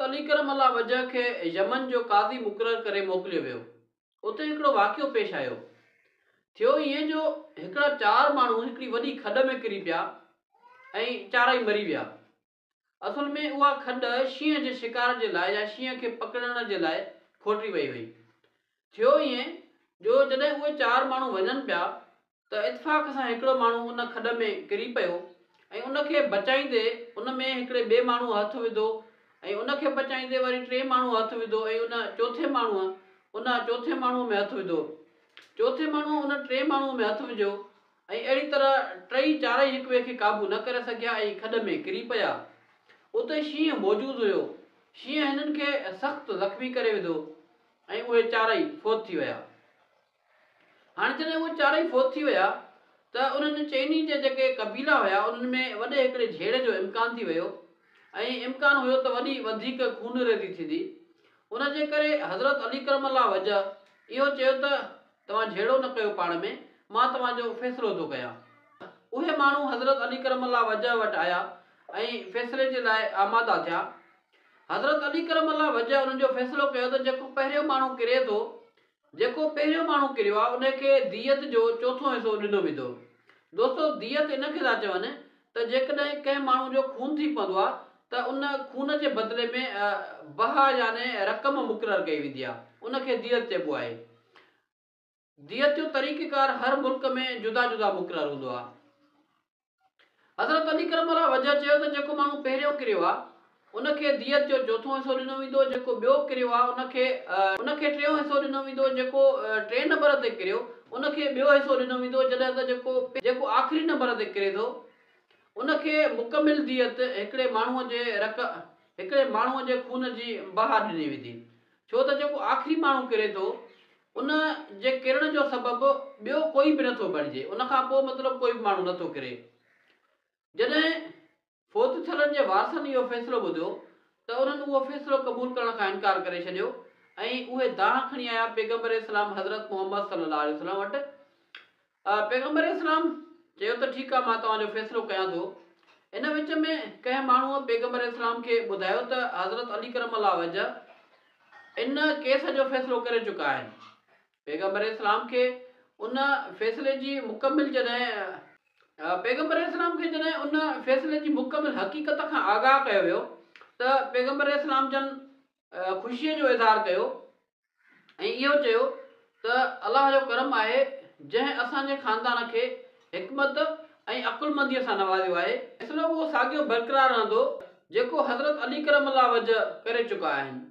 अली करम अल्लाह वजह खे यमन जो काज़ी मुक़ररु करे मोकिलियो वियो। उते हिकिड़ो वाक़ियो पेश आयो। थियो ईअं जो हिकिड़ा 4 माण्हू हिकिड़ी वॾी खॾ में किरी पिया ऐं चारई मरी विया। असल में उहा खॾ शींहं जे शिकार जे लाइ या शींहं खे पकड़ण जे लाइ खोटी वई हुई। थियो ईअं जो जॾहिं उहे 4 माण्हू वञनि पिया त इत्फाक़ सां हिकिड़ो माण्हू उन खॾ में किरी पियो ऐं उनखे बचाईंदे उन में हिकिड़े ॿिए माण्हू हथु विधो ऐं उनखे बचाईंदे वरी 3 माण्हू हथु विधो ऐं उन चौथे माण्हूअ में हथु विधो। चौथे माण्हू उन 3 माण्हूअ में हथु विझो ऐं अहिड़ी तरह 3 चारई हिक ॿिए खे काबू न करे सघिया ऐं खॾ में किरी पिया। उते शींहं मौजूदु हुयो। शींहं हिननि खे सख़्तु ज़ख़्मी करे विधो ऐं उहे चारई फोत थी विया। हाणे जॾहिं उहे चारई फोत थी विया त उन्हनि चइनी जे जेके कबीला हुया उन्हनि में वॾे हिकिड़े झेड़े जो इम्कान थी वियो ऐं इम्कान हुयो त वधीक खून रेज़ी थींदी। उन जे करे हज़रत अली करम अल्लाह वजह इहो चयो त तव्हां झेड़ो न कयो पाण में, मां तव्हांजो फ़ैसिलो थो कयां। उहे माण्हू हज़रत अली करम अल्लाह वजह वटि आया ऐं फ़ैसिले जे लाइ आमादा थिया। हज़रत अली करम अल्लाह वजह उन्हनि जो फ़ैसिलो कयो त जेको पहिरियों माण्हू किरे थो, जेको पहिरियों माण्हू किरियो आहे उनखे दियत जो चौथों हिसो ॾिनो वेंदो। दोस्तो, दियत इनखे था चवनि त जेकॾहिं कंहिं माण्हू जो खून थी पवंदो आहे त उन खून जे बदिले में बहा याने रक़म मुक़ररु कई वेंदी आहे, उनखे दियत चइबो आहे। दियत जो तरीक़ेकार हर मुल्क में जुदा जुदा मुक़ररु हूंदो आहे। हज़रत अली करम अल्लाह वजह चयो त जेको माण्हू पहिरियों किरियो आहे उनखे दियत जो चौथों हिसो ॾिनो वेंदो, जेको ॿियो किरियो आहे उनखे 3हों हिसो ॾिनो वेंदो, जेको 3 नंबर ते किरियो उनखे ॿियो हिसो ॾिनो वेंदो, जॾहिं त जेको आख़िरी नंबर ते किरे थो उनखे मुकमिल दियत हिकिड़े माण्हूअ जे खून जी बहा ॾिनी वेंदी। छो त जेको आख़िरी माण्हू किरे थो उन जे किरण जो सबबु ॿियो कोई बि नथो बणिजे, उनखां पोइ मतिलबु कोई बि माण्हू नथो किरे। जॾहिं फोत थियलनि जे वारसनि इहो फ़ैसिलो ॿुधियो त उन्हनि उहो फ़ैसिलो क़बूल करण खां इनकार करे छॾियो ऐं उहे दाह खणी आया पैगम्बर इस्लाम हज़रत मोहम्मद सल्लल्लाहु अलैहि वसल्लम वटि। पैगम्बर इस्लाम चयो त ठीकु आहे, मां तव्हांजो फ़ैसिलो कयां थो। इन विच में कंहिं माण्हूअ पैगम्बर इस्लाम खे ॿुधायो त हज़रत अली करम अल्लाह वजह इन केस जो फ़ैसिलो करे चुका आहिनि। पैगम्बर इस्लाम खे उन फ़ैसिले जी मुकमिल हक़ीक़त खां आगाह कयो वियो त पैगम्बर इस्लाम जन ख़ुशीअ जो इज़हार कयो ऐं इहो चयो त अलाह जो करम आहे जंहिं असांजे ख़ानदान खे हिकमत ऐं अकुलमंदीअ सां नवाज़ियो आहे। फ़ैसिलो उहो साॻियो बरक़रार रहंदो जेको हज़रत अली करम अल्लाह वजह करे चुका आहिनि।